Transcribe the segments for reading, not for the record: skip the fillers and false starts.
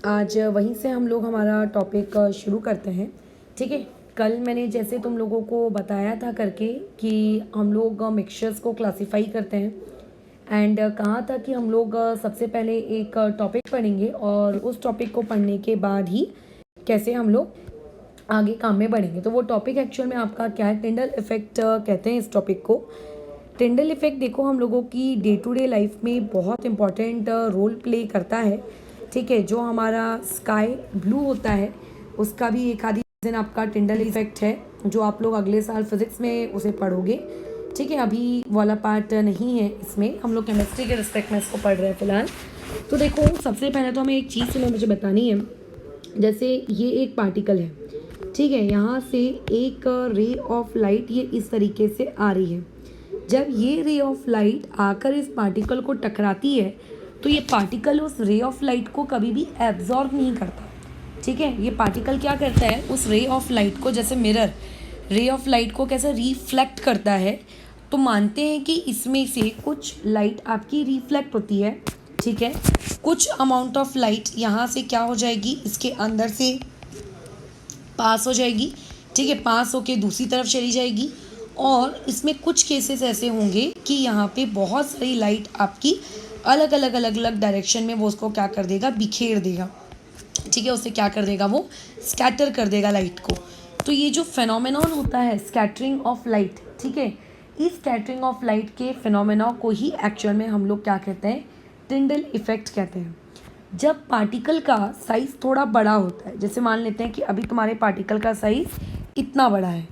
आज वहीं से हम लोग हमारा टॉपिक शुरू करते हैं। ठीक है, कल मैंने जैसे तुम लोगों को बताया था करके कि हम लोग मिक्सचर्स को क्लासिफाई करते हैं एंड कहा था कि हम लोग सबसे पहले एक टॉपिक पढ़ेंगे और उस टॉपिक को पढ़ने के बाद ही कैसे हम लोग आगे काम में बढ़ेंगे। तो वो टॉपिक एक्चुअल में आपका क्या है, टिंडल इफेक्ट कहते हैं इस टॉपिक को। टिंडल इफेक्ट देखो हम लोगों की डे टू डे लाइफ में बहुत इंपॉर्टेंट रोल प्ले करता है। ठीक है, जो हमारा स्काई ब्लू होता है उसका भी एक आधी रीज़न आपका टिंडल इफेक्ट है, जो आप लोग अगले साल फिजिक्स में उसे पढ़ोगे। ठीक है, अभी वाला पार्ट नहीं है इसमें, हम लोग केमिस्ट्री के रिस्पेक्ट में इसको पढ़ रहे हैं फिलहाल। तो देखो सबसे पहले तो हमें एक चीज़ तुम्हें मुझे बतानी है। जैसे ये एक पार्टिकल है, ठीक है, यहाँ से एक रे ऑफ लाइट ये इस तरीके से आ रही है। जब ये रे ऑफ लाइट आकर इस पार्टिकल को टकराती है तो ये पार्टिकल उस रे ऑफ लाइट को कभी भी एब्जॉर्ब नहीं करता। ठीक है, ये पार्टिकल क्या करता है, उस रे ऑफ लाइट को, जैसे मिरर रे ऑफ लाइट को कैसे रिफ्लेक्ट करता है, तो मानते हैं कि इसमें से कुछ लाइट आपकी रिफ्लेक्ट होती है। ठीक है, कुछ अमाउंट ऑफ लाइट यहाँ से क्या हो जाएगी, इसके अंदर से पास हो जाएगी। ठीक है, पास होके दूसरी तरफ चली जाएगी। और इसमें कुछ केसेस ऐसे होंगे कि यहाँ पे बहुत सारी लाइट आपकी अलग अलग अलग अलग डायरेक्शन में वो उसको क्या कर देगा, बिखेर देगा। ठीक है, उसे क्या कर देगा, वो स्कैटर कर देगा लाइट को। तो ये जो फेनोमेनॉन होता है स्कैटरिंग ऑफ लाइट, ठीक है, इस स्कैटरिंग ऑफ लाइट के फेनोमेना को ही एक्चुअल में हम लोग क्या कहते हैं, टिंडल इफेक्ट कहते हैं। जब पार्टिकल का साइज़ थोड़ा बड़ा होता है, जैसे मान लेते हैं कि अभी तुम्हारे पार्टिकल का साइज़ इतना बड़ा है,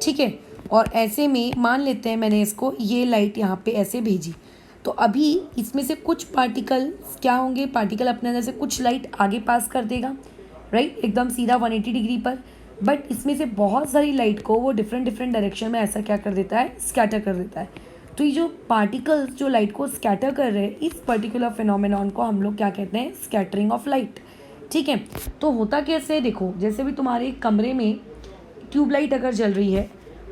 ठीक है, और ऐसे में मान लेते हैं मैंने इसको ये लाइट यहाँ पे ऐसे भेजी, तो अभी इसमें से कुछ पार्टिकल क्या होंगे, पार्टिकल अपने अंदर से कुछ लाइट आगे पास कर देगा, राइट, एकदम सीधा 180 डिग्री पर। बट इसमें से बहुत सारी लाइट को वो डिफरेंट डिफरेंट डायरेक्शन में ऐसा क्या कर देता है, स्कैटर कर देता है। तो ये जो पार्टिकल्स जो लाइट को स्कैटर कर रहे हैं, इस पर्टिकुलर फिनोमेनॉन को हम लोग क्या कहते हैं, स्कैटरिंग ऑफ लाइट। ठीक है, तो होता कैसे है, देखो जैसे भी तुम्हारे कमरे में ट्यूबलाइट अगर जल रही है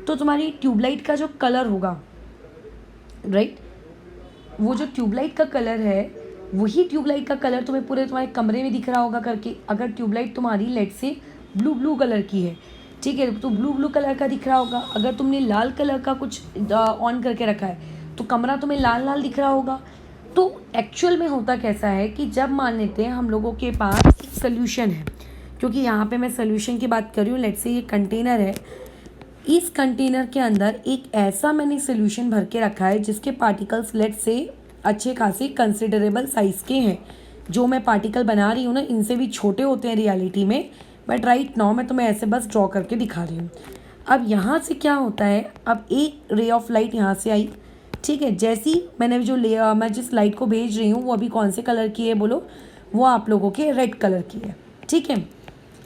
तो तुम्हारी ट्यूबलाइट का जो कलर होगा, राइट, वो जो ट्यूबलाइट का कलर है वही ट्यूबलाइट का कलर तुम्हें पूरे तुम्हारे कमरे में दिख रहा होगा करके। अगर ट्यूबलाइट तुम्हारी लेट से ब्लू ब्लू कलर की है, ठीक है, तो ब्लू ब्लू कलर का दिख रहा होगा। अगर तुमने लाल कलर का कुछ ऑन करके रखा है तो कमरा तुम्हें लाल लाल दिख रहा होगा। तो एक्चुअल में होता कैसा है कि जब मान लेते हैं हम लोगों के पास एक सोल्यूशन है, क्योंकि यहाँ पे मैं सोल्यूशन की बात कर रही हूँ, लेट से ये कंटेनर है, इस कंटेनर के अंदर एक ऐसा मैंने सोल्यूशन भर के रखा है जिसके पार्टिकल्स लेट से अच्छे खासे कंसिडरेबल साइज़ के हैं। जो मैं पार्टिकल बना रही हूँ ना, इनसे भी छोटे होते हैं रियलिटी में, बट राइट नाउ मैं तुम्हें ऐसे बस ड्रॉ करके दिखा रही हूँ। अब यहाँ से क्या होता है, अब एक रे ऑफ लाइट यहाँ से आई, ठीक है, जैसी मैंने जो मैं जिस लाइट को भेज रही हूँ वो अभी कौन से कलर की है बोलो, वो आप लोगों के रेड कलर की है। ठीक है,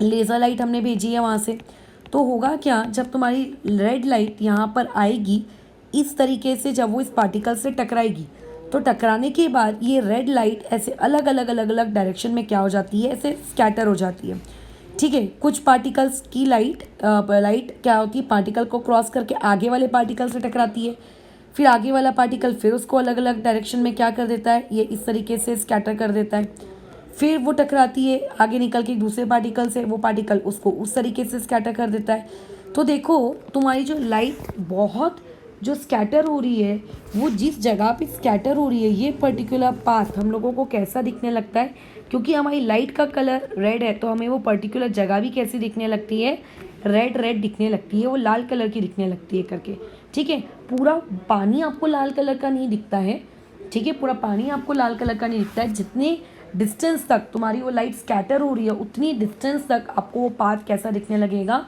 लेज़र लाइट हमने भेजी है वहाँ से। तो होगा क्या, जब तुम्हारी रेड लाइट यहाँ पर आएगी इस तरीके से, जब वो इस पार्टिकल से टकराएगी, तो टकराने के बाद ये रेड लाइट ऐसे अलग अलग अलग अलग डायरेक्शन में क्या हो जाती है, ऐसे स्कैटर हो जाती है। ठीक है, कुछ पार्टिकल्स की लाइट क्या होती है, पार्टिकल को क्रॉस करके आगे वाले पार्टिकल से टकराती है, फिर आगे वाला पार्टिकल फिर उसको अलग अलग डायरेक्शन में क्या कर देता है, ये इस तरीके से स्कैटर कर देता है। फिर वो टकराती है आगे निकल के दूसरे पार्टिकल से, वो पार्टिकल उसको उस तरीके से स्कैटर कर देता है। तो देखो तुम्हारी जो लाइट बहुत जो स्कैटर हो रही है, वो जिस जगह पे स्कैटर हो रही है, ये पर्टिकुलर पाथ हम लोगों को कैसा दिखने लगता है, क्योंकि हमारी लाइट का कलर रेड है तो हमें वो पर्टिकुलर जगह भी कैसी दिखने लगती है, रेड रेड दिखने लगती है, वो लाल कलर की दिखने लगती है करके। ठीक है, पूरा पानी आपको लाल कलर का नहीं दिखता है, ठीक है, पूरा पानी आपको लाल कलर का नहीं दिखता है, जितने डिस्टेंस तक तुम्हारी वो लाइट स्कैटर हो रही है उतनी डिस्टेंस तक आपको वो पाथ कैसा दिखने लगेगा,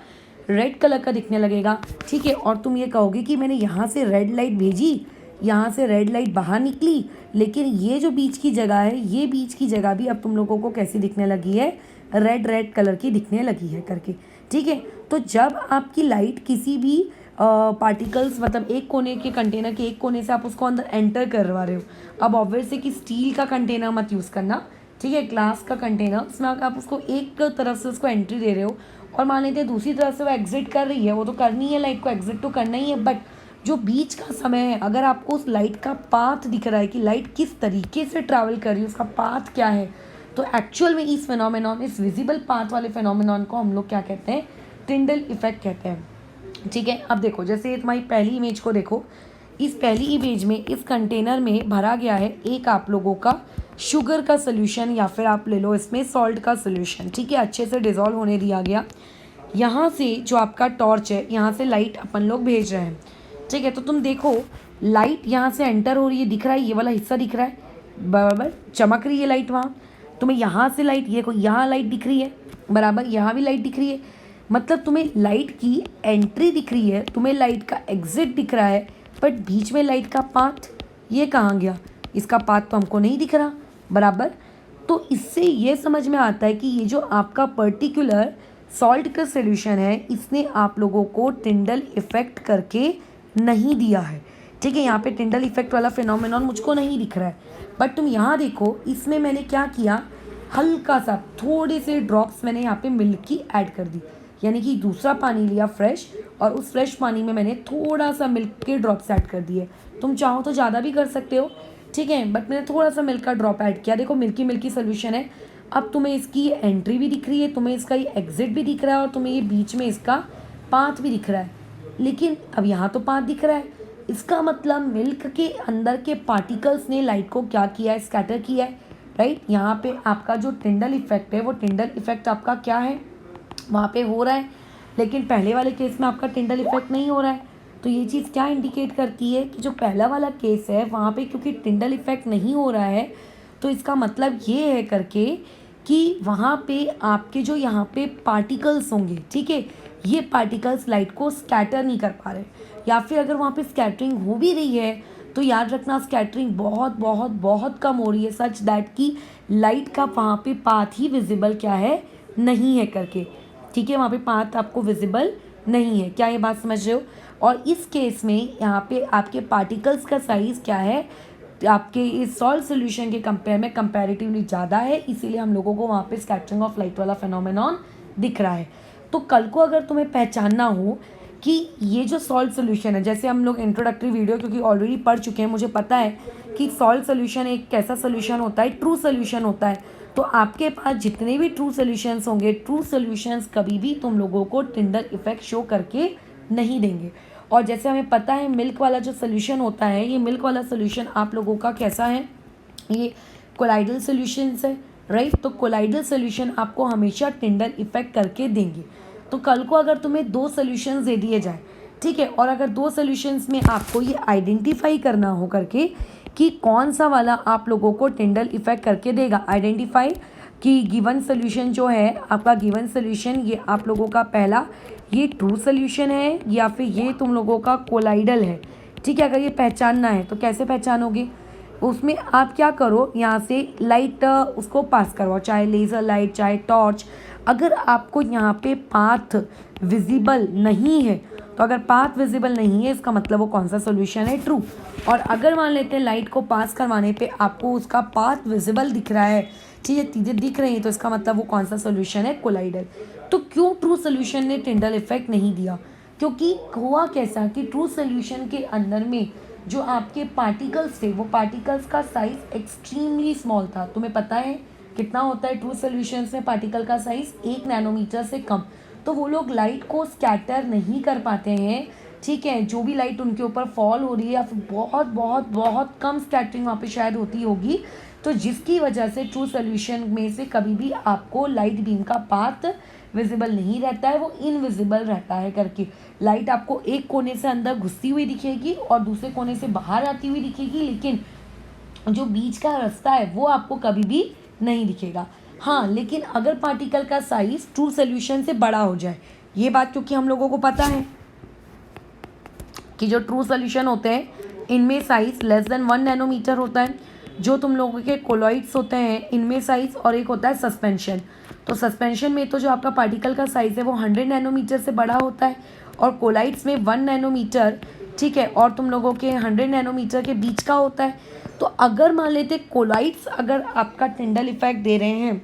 रेड कलर का दिखने लगेगा। ठीक है, और तुम ये कहोगे कि मैंने यहाँ से रेड लाइट भेजी, यहाँ से रेड लाइट बाहर निकली, लेकिन ये जो बीच की जगह है, ये बीच की जगह भी अब तुम लोगों को कैसी दिखने लगी है, रेड रेड कलर की दिखने लगी है करके। ठीक है, तो जब आपकी लाइट किसी भी पार्टिकल्स मतलब एक कोने के कंटेनर के एक कोने से आप उसको अंदर एंटर करवा रहे हो, अब ऑब्वियस है कि स्टील का कंटेनर मत यूज़ करना, ठीक है, ग्लास का कंटेनर, उसमें आप उसको एक तरफ से उसको एंट्री दे रहे हो और मान लेते हैं दूसरी तरफ से वो एग्जिट कर रही है, वो तो करनी है, लाइट को एग्जिट तो करना ही है, बट जो बीच का समय है, अगर आपको उस लाइट का पाथ दिख रहा है कि लाइट किस तरीके से ट्रैवल कर रही है, उसका पाथ क्या है, तो एक्चुअल में इस फिनोमेनॉन, इस विजिबल पाथ वाले फिनोमेनॉन को हम लोग क्या कहते हैं, टिंडल इफेक्ट कहते हैं। ठीक है, अब देखो जैसे ये तुम्हारी पहली इमेज को देखो, इस पहली इमेज में इस कंटेनर में भरा गया है एक आप लोगों का शुगर का सोल्यूशन, या फिर आप ले लो इसमें सॉल्ट का सोल्यूशन। ठीक है, अच्छे से डिज़ोल्व होने दिया गया। यहाँ से जो आपका टॉर्च है, यहाँ से लाइट अपन लोग भेज रहे हैं। ठीक है, तो तुम देखो लाइट यहाँ से एंटर हो रही है, दिख रहा है ये वाला हिस्सा दिख रहा है, बराबर चमक रही है लाइट वहाँ। तुम्हें यहाँ से लाइट, ये कोई यहाँ लाइट दिख रही है, बराबर यहाँ भी लाइट दिख रही है, मतलब तुम्हें लाइट की एंट्री दिख रही है, तुम्हें लाइट का एग्जिट दिख रहा है, बट बीच में लाइट का पाथ ये कहाँ गया, इसका पाथ तो हमको नहीं दिख रहा, बराबर। तो इससे ये समझ में आता है कि ये जो आपका पर्टिकुलर सॉल्ट का सोल्यूशन है, इसने आप लोगों को टिंडल इफेक्ट करके नहीं दिया है। ठीक है, यहाँ पे टिंडल इफेक्ट वाला फिनोमेनॉन मुझको नहीं दिख रहा है, बट तुम यहाँ देखो इसमें मैंने क्या किया, हल्का सा थोड़े से ड्रॉप्स मैंने यहाँ पे मिल्क की ऐड कर दी, यानी कि दूसरा पानी लिया फ्रेश, और उस फ्रेश पानी में मैंने थोड़ा सा मिल्क के ड्रॉप्स ऐड कर दिए। तुम चाहो तो ज़्यादा भी कर सकते हो, ठीक है, बट मैंने थोड़ा सा मिल्क का ड्रॉप ऐड किया। देखो मिल्की मिल्की सोल्यूशन है। अब तुम्हें इसकी एंट्री भी दिख रही है, तुम्हें इसका ये एग्जिट भी दिख रहा है, और तुम्हें ये बीच में इसका पाथ भी दिख रहा है। लेकिन अब यहाँ तो पाथ दिख रहा है, इसका मतलब मिल्क के अंदर के पार्टिकल्स ने लाइट को क्या किया है, स्कैटर किया है, राइट। यहाँ पे आपका जो टिंडल इफेक्ट है, वो टिंडल इफेक्ट आपका क्या है, वहाँ पे हो रहा है, लेकिन पहले वाले केस में आपका टिंडल इफेक्ट नहीं हो रहा है। तो ये चीज़ क्या इंडिकेट करती है कि जो पहला वाला केस है वहाँ पे क्योंकि टिंडल इफेक्ट नहीं हो रहा है, तो इसका मतलब ये है करके कि वहाँ पे आपके जो यहाँ पे पार्टिकल्स होंगे, ठीक है, ये पार्टिकल्स लाइट को स्कैटर नहीं कर पा रहे, या फिर अगर वहाँ पे स्कैटरिंग हो भी रही है तो याद रखना स्कैटरिंग बहुत बहुत बहुत कम हो रही है, सच दैट कि लाइट का वहाँ पे पाथ ही विजिबल क्या है, नहीं है करके। ठीक है, वहाँ पे पाथ आपको विजिबल नहीं है, क्या ये बात समझ रहे हो। और इस केस में यहाँ पे आपके पार्टिकल्स का साइज़ क्या है, आपके इस सॉल्ट सोल्यूशन के कंपेयर में कंपैरेटिवली ज़्यादा है, इसीलिए हम लोगों को वहाँ पे स्कैटरिंग ऑफ लाइट वाला फिनोमेनॉन दिख रहा है। तो कल को अगर तुम्हें पहचानना हो कि ये जो सॉल्ट सोल्यूशन है, जैसे हम लोग इंट्रोडक्टरी वीडियो क्योंकि ऑलरेडी पढ़ चुके हैं, मुझे पता है कि सॉल्ट सोल्यूशन एक कैसा सोल्यूशन होता है, ट्रू सोल्यूशन होता है। तो आपके पास जितने भी ट्रू सोल्यूशंस होंगे, ट्रू सोल्यूशंस कभी भी तुम लोगों को टिंडल इफेक्ट शो करके नहीं देंगे। और जैसे हमें पता है मिल्क वाला जो सोल्यूशन होता है, ये मिल्क वाला सोल्यूशन आप लोगों का कैसा है, ये कोलाइडल सोल्यूशंस है, राइट। तो कोलाइडल सोल्यूशन आपको हमेशा टिंडल इफेक्ट करके देंगे। तो कल को अगर तुम्हें 2 सोल्यूशंस दे दिए जाए, ठीक है, और अगर 2 सोल्यूशंस में आपको ये आइडेंटिफाई करना हो करके कि कौन सा वाला आप लोगों को टिंडल इफेक्ट करके देगा, आइडेंटिफाई कि गिवन सोल्यूशन जो है आपका, गिवन सोल्यूशन ये आप लोगों का पहला ये ट्रू सोल्यूशन है या फिर ये तुम लोगों का कोलाइडल है, ठीक है। अगर ये पहचानना है तो कैसे पहचानोगे, उसमें आप क्या करो, यहाँ से लाइट उसको पास करवाओ, चाहे लेज़र लाइट चाहे टॉर्च। अगर आपको यहाँ पे पाथ विजिबल नहीं है, तो अगर पाथ विजिबल नहीं है इसका मतलब वो कौन सा सोल्यूशन है, ट्रू। और अगर मान लेते हैं लाइट को पास करवाने पे आपको उसका पाथ विजिबल दिख रहा है, ठीक है, चीज़ें दिख रही हैं, तो इसका मतलब वो कौन सा सोल्यूशन है, कोलाइडल। तो क्यों ट्रू सोल्यूशन ने टिंडल इफेक्ट नहीं दिया, क्योंकि हुआ कैसा कि ट्रू सोल्यूशन के अंदर में जो आपके पार्टिकल्स थे, वो पार्टिकल्स का साइज एक्सट्रीमली स्मॉल था। तुम्हें पता है कितना होता है ट्रू सोल्यूशंस में पार्टिकल का साइज, 1 नैनोमीटर से कम। तो वो लोग लाइट को स्कैटर नहीं कर पाते हैं, ठीक है, जो भी लाइट उनके ऊपर फॉल हो रही है या फिर बहुत बहुत बहुत कम स्कैटरिंग वहाँ पे शायद होती होगी, तो जिसकी वजह से ट्रू सोल्यूशन में से कभी भी आपको लाइट बीम का पाथ विजिबल नहीं रहता है, वो इनविजिबल रहता है करके। लाइट आपको एक कोने से अंदर घुसती हुई दिखेगी और दूसरे कोने से बाहर आती हुई दिखेगी, लेकिन जो बीच का रास्ता है वो आपको कभी भी नहीं दिखेगा। हाँ, लेकिन अगर पार्टिकल का साइज ट्रू सोल्यूशन से बड़ा हो जाए, ये बात क्योंकि हम लोगों को पता है कि जो ट्रू सोल्यूशन होते हैं इनमें साइज लेस देन 1 नैनोमीटर होता है। जो तुम लोगों के कोलॉइड्स होते हैं इनमें साइज, और एक होता है सस्पेंशन। तो सस्पेंशन में तो जो आपका पार्टिकल का साइज़ है वो 100 नैनोमीटर से बड़ा होता है, और कोलाइड्स में 1 नैनोमीटर, ठीक है, और तुम लोगों के 100 नैनोमीटर के बीच का होता है। तो अगर मान लेते कोलाइड्स अगर आपका टिंडल इफेक्ट दे रहे हैं,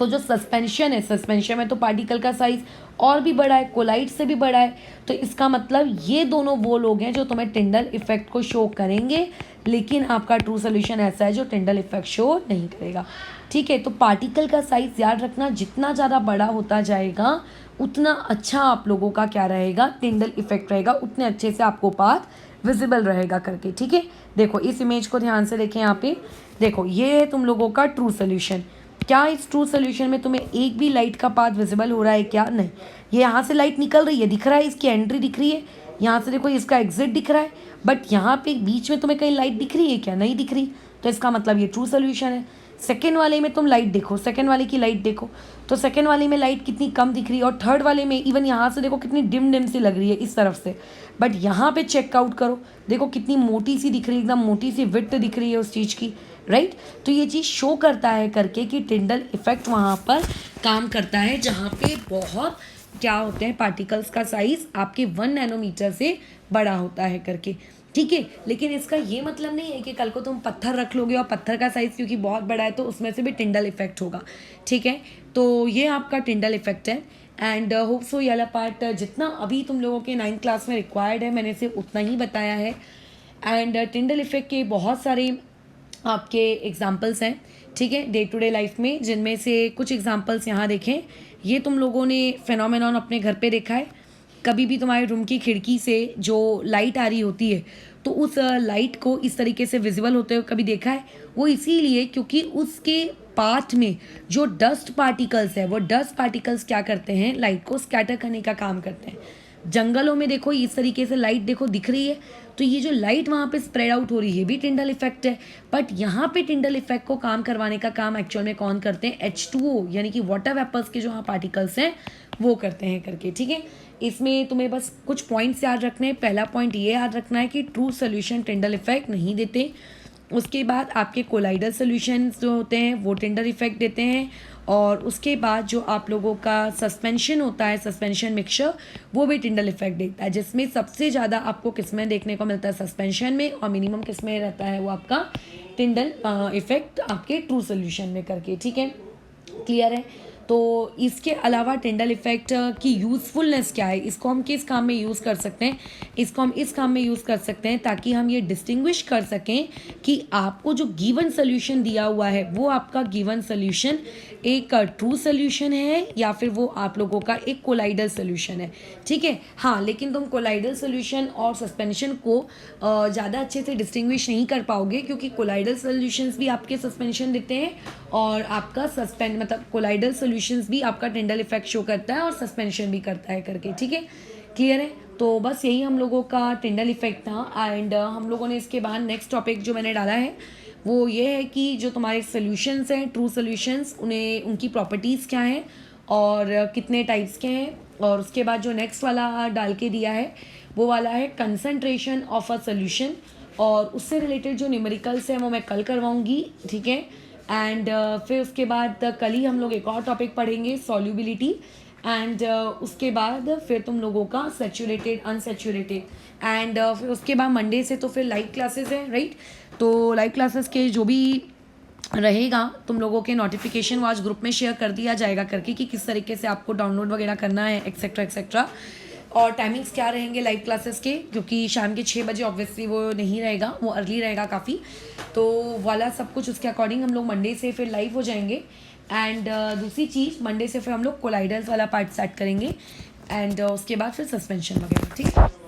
तो जो सस्पेंशन है, सस्पेंशन में तो पार्टिकल का साइज और भी बड़ा है, कोलाइड से भी बड़ा है। तो इसका मतलब ये दोनों वो लोग हैं जो तुम्हें टिंडल इफेक्ट को शो करेंगे, लेकिन आपका ट्रू सोल्यूशन ऐसा है जो टिंडल इफेक्ट शो नहीं करेगा। ठीक है, तो पार्टिकल का साइज याद रखना, जितना ज़्यादा बड़ा होता जाएगा उतना अच्छा आप लोगों का क्या रहेगा, टिंडल इफेक्ट रहेगा, उतने अच्छे से आपको पाथ विजिबल रहेगा करके। ठीक है, देखो इस इमेज को ध्यान से देखें। यहाँ पे देखो ये है तुम लोगों का ट्रू सोल्यूशन। क्या इस ट्रू सोल्यूशन में तुम्हें एक भी लाइट का पाथ विजिबल हो रहा है क्या? नहीं। ये यहाँ से लाइट निकल रही है, दिख रहा है, इसकी एंट्री दिख रही है, यहाँ से देखो इसका एग्जिट दिख रहा है, बट यहाँ पे बीच में तुम्हें कहीं लाइट दिख रही है क्या? नहीं दिख रही। तो इसका मतलब ये ट्रू सोल्यूशन है। सेकेंड वाले में तुम लाइट देखो, सेकेंड वाले की लाइट देखो, तो सेकेंड वाले में लाइट कितनी कम दिख रही है, और थर्ड वाले में इवन यहाँ से देखो कितनी डिम डिम सी लग रही है इस तरफ से, बट यहाँ पे चेकआउट करो, देखो कितनी मोटी सी दिख रही है, एकदम मोटी सी विड्थ दिख रही है उस चीज़ की, राइट। तो ये चीज़ शो करता है करके कि टिंडल इफेक्ट वहाँ पर काम करता है जहाँ पे बहुत क्या होते हैं, पार्टिकल्स का साइज आपके 1 नैनोमीटर से बड़ा होता है करके। ठीक है, लेकिन इसका ये मतलब नहीं है कि कल को तुम पत्थर रख लोगे और पत्थर का साइज़ क्योंकि बहुत बड़ा है तो उसमें से भी टिंडल इफेक्ट होगा। ठीक है, तो ये आपका टिंडल इफेक्ट है। एंड होप सो ये वाला पार्ट जितना अभी तुम लोगों के 9th क्लास में रिक्वायर्ड है मैंने सिर्फ उतना ही बताया है। एंड टिंडल इफेक्ट के बहुत सारे आपके एग्जाम्पल्स हैं, ठीक है, डे टू डे लाइफ में, जिनमें से कुछ एग्जाम्पल्स यहाँ देखें। ये तुम लोगों ने फिनोमेनॉन अपने घर पे देखा है, कभी भी तुम्हारे रूम की खिड़की से जो लाइट आ रही होती है तो उस लाइट को इस तरीके से विजिबल होते हुए कभी देखा है? वो इसीलिए क्योंकि उसके पाथ में जो डस्ट पार्टिकल्स है, वो डस्ट पार्टिकल्स क्या करते हैं, लाइट को स्कैटर करने का काम करते हैं। जंगलों में देखो इस तरीके से लाइट देखो दिख रही है, तो ये जो लाइट वहाँ पे स्प्रेड आउट हो रही है भी टिंडल इफेक्ट है। बट यहाँ पे टिंडल इफेक्ट को काम करवाने का काम एक्चुअल में कौन करते हैं? H2O यानी कि वाटर वेपर्स के जो यहाँ पार्टिकल्स हैं वो करते हैं करके। ठीक है, इसमें तुम्हें बस कुछ पॉइंट्स याद रखने हैं। पहला पॉइंट ये याद रखना है कि ट्रू सोल्यूशन टिंडल इफेक्ट नहीं देते। उसके बाद आपके कोलाइडल सोल्यूशंस जो होते हैं वो टिंडल इफेक्ट देते हैं, और उसके बाद जो आप लोगों का सस्पेंशन होता है, सस्पेंशन मिक्सचर, वो भी टिंडल इफेक्ट देता है, जिसमें सबसे ज़्यादा आपको किसमें देखने को मिलता है? सस्पेंशन में, और मिनिमम किसमें रहता है? वो आपका टिंडल इफेक्ट आपके ट्रू सोल्यूशन में करके। ठीक है, क्लियर है? तो इसके अलावा टिंडल इफेक्ट की यूज़फुलनेस क्या है, इसको हम किस काम में यूज़ कर सकते हैं? इसको हम इस काम में यूज़ कर सकते हैं ताकि हम ये डिस्टिंग्विश कर सकें कि आपको जो गिवन सोल्यूशन दिया हुआ है वो आपका गिवन सोल्यूशन एक ट्रू सोल्यूशन है या फिर वो आप लोगों का एक कोलाइडल सोल्यूशन है। ठीक है, हाँ, लेकिन तुम कोलाइडल सोल्यूशन और सस्पेंशन को ज़्यादा अच्छे से डिस्टिंग्विश नहीं कर पाओगे, क्योंकि कोलाइडल सोल्यूशंस भी आपके सस्पेंशन देते हैं और आपका मतलब कोलाइडल सोल्यूशंस भी आपका टिंडल इफेक्ट शो करता है और सस्पेंशन भी करता है करके। ठीक है, क्लियर है? तो बस यही हम लोगों का टिंडल इफेक्ट था। एंड हम लोगों ने इसके बाद नेक्स्ट टॉपिक जो मैंने डाला है वो ये है कि जो तुम्हारे सोल्यूशंस हैं, ट्रू सोल्यूशंस, उन्हें उनकी प्रॉपर्टीज़ क्या हैं और कितने टाइप्स के हैं। और उसके बाद जो नेक्स्ट वाला डाल के दिया है वो वाला है कंसंट्रेशन ऑफ अ सोल्यूशन, और उससे रिलेटेड जो न्यूमेरिकल्स हैं वो मैं कल करवाऊँगी। ठीक है, एंड फिर उसके बाद कल ही हम लोग एक और टॉपिक पढ़ेंगे, सॉल्युबिलिटी। एंड उसके बाद फिर तुम लोगों का सैचुरेटेड, अनसैचुरेटेड। एंड फिर उसके बाद मंडे से तो फिर लाइव क्लासेस हैं, राइट। तो लाइव क्लासेस के जो भी रहेगा तुम लोगों के नोटिफिकेशन वो आज ग्रुप में शेयर कर दिया जाएगा करके कि किस तरीके से आपको डाउनलोड वगैरह करना है, एक्सेट्रा एक्सेट्रा। और टाइमिंग्स क्या रहेंगे लाइव क्लासेस के, क्योंकि शाम के 6 बजे ऑब्वियसली वो नहीं रहेगा, वो अर्ली रहेगा काफ़ी। तो वाला सब कुछ उसके अकॉर्डिंग हम लोग मंडे से फिर लाइव हो जाएंगे। एंड दूसरी चीज़, मंडे से फिर हम लोग कोलाइडल्स वाला पार्ट स्टार्ट करेंगे, एंड उसके बाद फिर सस्पेंशन वगैरह। ठीक है।